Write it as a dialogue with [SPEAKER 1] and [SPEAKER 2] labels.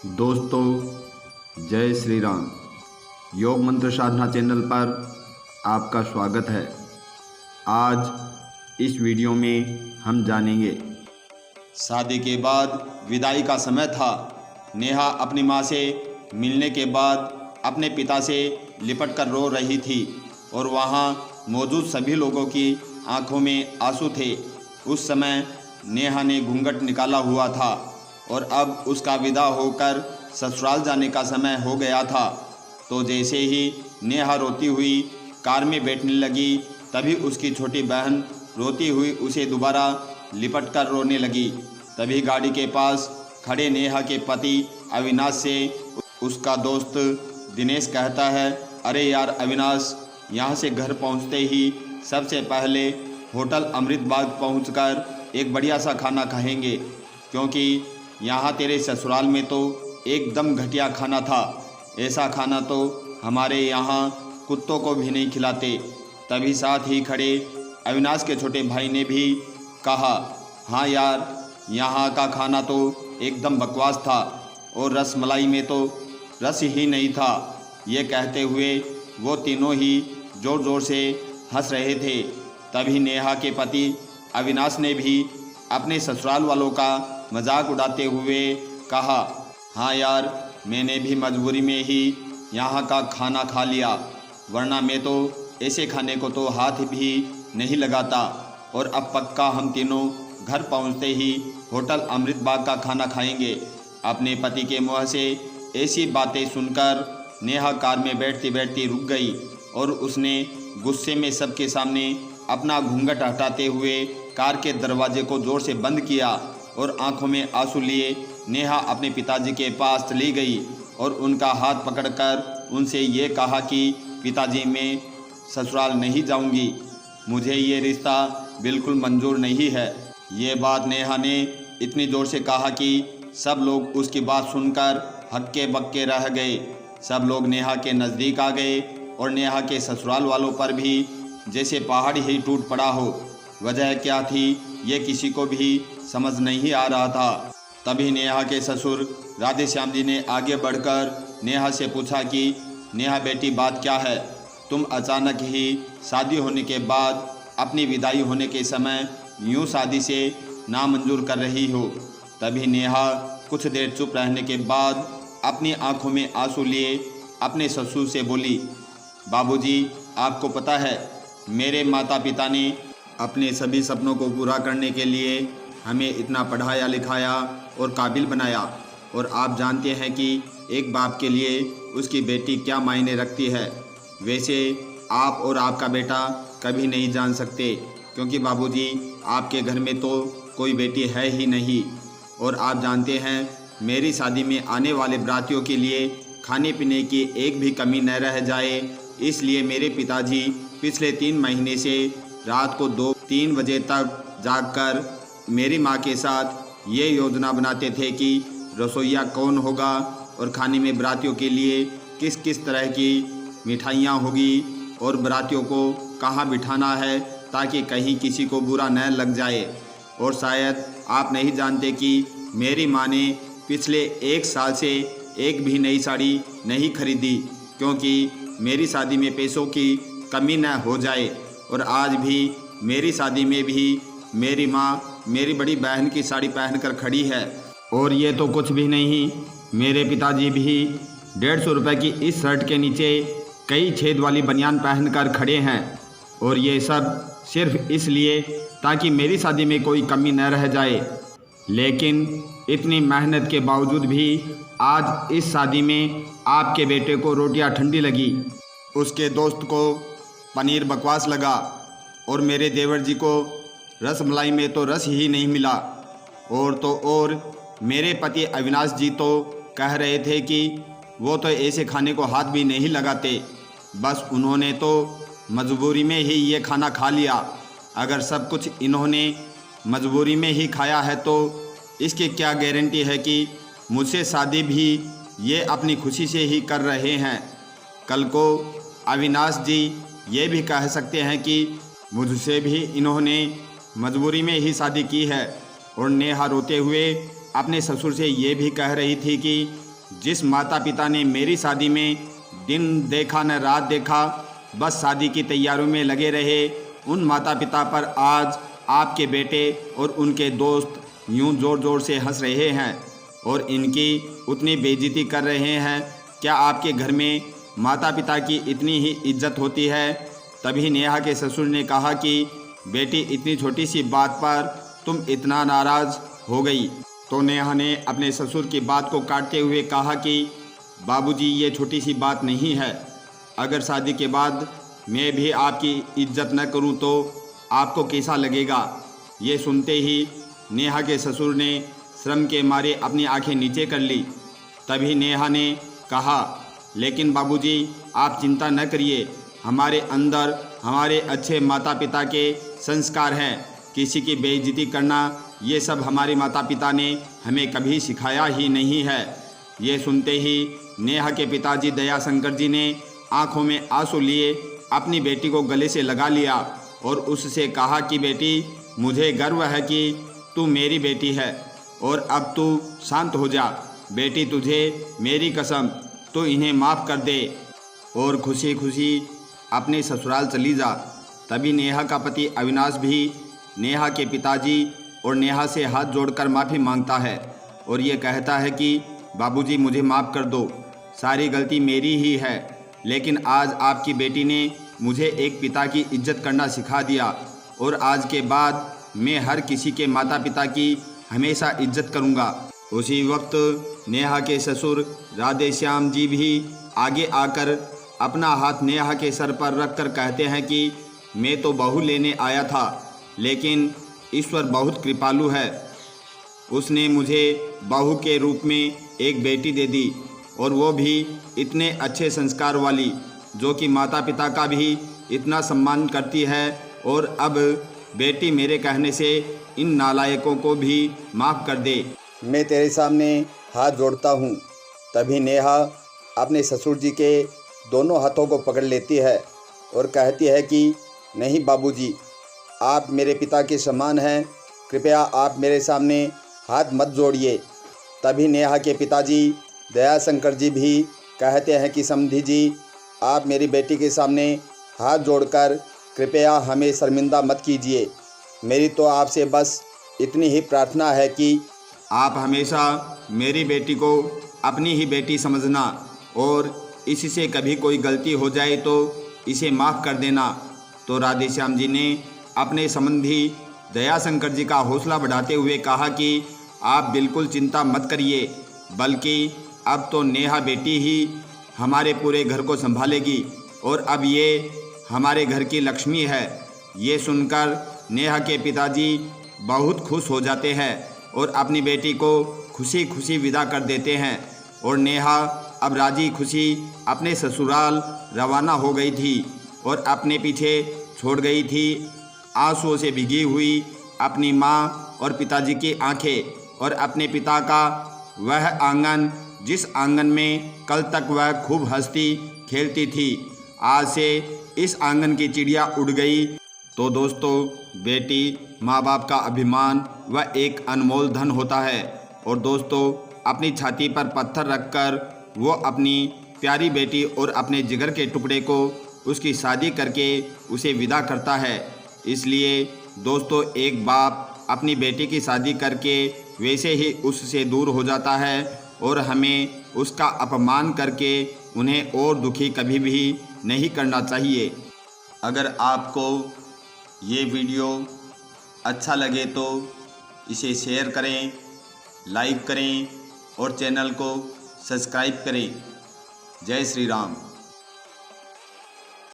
[SPEAKER 1] दोस्तों, जय श्री राम। योग मंत्र साधना चैनल पर आपका स्वागत है। आज इस वीडियो में हम जानेंगे, शादी के बाद विदाई का समय था। नेहा अपनी माँ से मिलने के बाद अपने पिता से लिपट कर रो रही थी और वहाँ मौजूद सभी लोगों की आंखों में आंसू थे। उस समय नेहा ने घूंघट निकाला हुआ था और अब उसका विदा होकर ससुराल जाने का समय हो गया था। तो जैसे ही नेहा रोती हुई कार में बैठने लगी, तभी उसकी छोटी बहन रोती हुई उसे दोबारा लिपट कर रोने लगी। तभी गाड़ी के पास खड़े नेहा के पति अविनाश से उसका दोस्त दिनेश कहता है, अरे यार अविनाश, यहाँ से घर पहुँचते ही सबसे पहले होटल अमृत बाग पहुँचकर एक बढ़िया सा खाना खाएंगे, क्योंकि यहाँ तेरे ससुराल में तो एकदम घटिया खाना था। ऐसा खाना तो हमारे यहाँ कुत्तों को भी नहीं खिलाते। तभी साथ ही खड़े अविनाश के छोटे भाई ने भी कहा, हाँ यार, यहाँ का खाना तो एकदम बकवास था और रसमलाई में तो रस ही नहीं था। ये कहते हुए वो तीनों ही ज़ोर ज़ोर से हंस रहे थे। तभी नेहा के पति अविनाश ने भी अपने ससुराल वालों का मजाक उड़ाते हुए कहा, हाँ यार, मैंने भी मजबूरी में ही यहाँ का खाना खा लिया, वरना मैं तो ऐसे खाने को तो हाथ भी नहीं लगाता। और अब पक्का हम तीनों घर पहुँचते ही होटल अमृत बाग का खाना खाएंगे। अपने पति के मुँह से ऐसी बातें सुनकर नेहा कार में बैठती बैठती रुक गई और उसने गुस्से में सबके सामने अपना घूंघट हटाते हुए कार के दरवाजे को ज़ोर से बंद किया और आंखों में आंसू लिए नेहा अपने पिताजी के पास चली गई और उनका हाथ पकड़कर उनसे ये कहा कि पिताजी, मैं ससुराल नहीं जाऊंगी, मुझे ये रिश्ता बिल्कुल मंजूर नहीं है। ये बात नेहा ने इतनी ज़ोर से कहा कि सब लोग उसकी बात सुनकर हक्के बक्के रह गए। सब लोग नेहा के नज़दीक आ गए और नेहा के ससुराल वालों पर भी जैसे पहाड़ ही टूट पड़ा हो। वजह क्या थी ये किसी को भी समझ नहीं आ रहा था। तभी नेहा के ससुर राधे श्याम जी ने आगे बढ़कर नेहा से पूछा कि नेहा बेटी, बात क्या है? तुम अचानक ही शादी होने के बाद अपनी विदाई होने के समय यूँ शादी से नामंजूर कर रही हो। तभी नेहा कुछ देर चुप रहने के बाद अपनी आंखों में आंसू लिए अपने ससुर से बोली, बाबूजी, आपको पता है, मेरे माता पिता ने अपने सभी सपनों को पूरा करने के लिए हमें इतना पढ़ाया लिखाया और काबिल बनाया, और आप जानते हैं कि एक बाप के लिए उसकी बेटी क्या मायने रखती है। वैसे आप और आपका बेटा कभी नहीं जान सकते, क्योंकि बाबूजी, आपके घर में तो कोई बेटी है ही नहीं। और आप जानते हैं, मेरी शादी में आने वाले बरातियों के लिए खाने पीने की एक भी कमी न रह जाए, इसलिए मेरे पिताजी पिछले 3 महीने से रात को 2-3 बजे तक जागकर मेरी माँ के साथ ये योजना बनाते थे कि रसोइया कौन होगा और खाने में बरातियों के लिए किस किस तरह की मिठाइयाँ होगी और बरातियों को कहाँ बिठाना है ताकि कहीं किसी को बुरा न लग जाए। और शायद आप नहीं जानते कि मेरी माँ ने पिछले 1 साल से एक भी नई साड़ी नहीं खरीदी, क्योंकि मेरी शादी में पैसों की कमी न हो जाए। और आज भी मेरी शादी में भी मेरी माँ मेरी बड़ी बहन की साड़ी पहनकर खड़ी है। और ये तो कुछ भी नहीं, मेरे पिताजी भी 150 रुपये की इस शर्ट के नीचे कई छेद वाली बनियान पहनकर खड़े हैं। और ये सब सिर्फ इसलिए ताकि मेरी शादी में कोई कमी न रह जाए। लेकिन इतनी मेहनत के बावजूद भी आज इस शादी में आपके बेटे को रोटियां ठंडी लगी, उसके दोस्त को पनीर बकवास लगा और मेरे देवर जी को रसमलाई में तो रस ही नहीं मिला। और तो और मेरे पति अविनाश जी तो कह रहे थे कि वो तो ऐसे खाने को हाथ भी नहीं लगाते, बस उन्होंने तो मजबूरी में ही ये खाना खा लिया। अगर सब कुछ इन्होंने मजबूरी में ही खाया है तो इसकी क्या गारंटी है कि मुझसे शादी भी ये अपनी खुशी से ही कर रहे हैं। कल को अविनाश जी ये भी कह सकते हैं कि मुझसे भी इन्होंने मजबूरी में ही शादी की है। और नेहा रोते हुए अपने ससुर से ये भी कह रही थी कि जिस माता पिता ने मेरी शादी में दिन देखा न रात देखा, बस शादी की तैयारियों में लगे रहे, उन माता पिता पर आज आपके बेटे और उनके दोस्त यूं ज़ोर ज़ोर से हंस रहे हैं और इनकी उतनी बेइज्जती कर रहे हैं। क्या आपके घर में माता पिता की इतनी ही इज्जत होती है? तभी नेहा के ससुर ने कहा कि बेटी, इतनी छोटी सी बात पर तुम इतना नाराज़ हो गई। तो नेहा ने अपने ससुर की बात को काटते हुए कहा कि बाबूजी, ये छोटी सी बात नहीं है। अगर शादी के बाद मैं भी आपकी इज्जत न करूं तो आपको कैसा लगेगा? ये सुनते ही नेहा के ससुर ने शर्म के मारे अपनी आंखें नीचे कर ली। तभी नेहा ने कहा, लेकिन बाबूजी, आप चिंता न करिए, हमारे अंदर हमारे अच्छे माता पिता के संस्कार हैं। किसी की बेइज्जती करना, ये सब हमारे माता पिता ने हमें कभी सिखाया ही नहीं है। ये सुनते ही नेहा के पिताजी दयाशंकर जी ने आंखों में आंसू लिए अपनी बेटी को गले से लगा लिया और उससे कहा कि बेटी, मुझे गर्व है कि तू मेरी बेटी है और अब तू शांत हो जा। बेटी, तुझे मेरी कसम, तू इन्हें माफ़ कर दे और खुशी खुशी अपने ससुराल चली जा। तभी नेहा का पति अविनाश भी नेहा के पिताजी और नेहा से हाथ जोड़कर माफ़ी मांगता है और ये कहता है कि बाबूजी, मुझे माफ़ कर दो, सारी गलती मेरी ही है, लेकिन आज आपकी बेटी ने मुझे एक पिता की इज्जत करना सिखा दिया और आज के बाद मैं हर किसी के माता पिता की हमेशा इज्जत करूँगा। उसी वक्त नेहा के ससुर राधे श्याम जी भी आगे आकर अपना हाथ नेहा के सर पर रखकर कहते हैं कि मैं तो बहू लेने आया था, लेकिन ईश्वर बहुत कृपालु है, उसने मुझे बहू के रूप में एक बेटी दे दी और वो भी इतने अच्छे संस्कार वाली, जो कि माता पिता का भी इतना सम्मान करती है। और अब बेटी, मेरे कहने से इन नालायकों को भी माफ़ कर दे,
[SPEAKER 2] मैं तेरे सामने हाथ जोड़ता हूँ। तभी नेहा अपने ससुर जी के दोनों हाथों को पकड़ लेती है और कहती है कि नहीं बाबूजी, आप मेरे पिता के समान हैं, कृपया आप मेरे सामने हाथ मत जोड़िए। तभी नेहा के पिताजी दयाशंकर जी भी कहते हैं कि समधी जी, आप मेरी बेटी के सामने हाथ जोड़कर कृपया हमें शर्मिंदा मत कीजिए। मेरी तो आपसे बस इतनी ही प्रार्थना है कि
[SPEAKER 1] आप हमेशा मेरी बेटी को अपनी ही बेटी समझना और इससे कभी कोई गलती हो जाए तो इसे माफ़ कर देना। तो राधे श्याम जी ने अपने संबंधी दयाशंकर जी का हौसला बढ़ाते हुए कहा कि आप बिल्कुल चिंता मत करिए, बल्कि अब तो नेहा बेटी ही हमारे पूरे घर को संभालेगी और अब ये हमारे घर की लक्ष्मी है। ये सुनकर नेहा के पिताजी बहुत खुश हो जाते हैं और अपनी बेटी को खुशी खुशी विदा कर देते हैं और नेहा अब राजी खुशी अपने ससुराल रवाना हो गई थी और अपने पीछे छोड़ गई थी आंसुओं से भीगी हुई अपनी माँ और पिताजी की आंखें और अपने पिता का वह आंगन, जिस आंगन में कल तक वह खूब हंसती खेलती थी, आज से इस आंगन की चिड़िया उड़ गई। तो दोस्तों, बेटी माँ बाप का अभिमान वह एक अनमोल धन होता है और दोस्तों, अपनी छाती पर पत्थर रखकर वो अपनी प्यारी बेटी और अपने जिगर के टुकड़े को उसकी शादी करके उसे विदा करता है। इसलिए दोस्तों, एक बाप अपनी बेटी की शादी करके वैसे ही उससे दूर हो जाता है और हमें उसका अपमान करके उन्हें और दुखी कभी भी नहीं करना चाहिए। अगर आपको ये वीडियो अच्छा लगे तो इसे शेयर करें, लाइक करें और चैनल को सब्सक्राइब करें। जय श्री राम।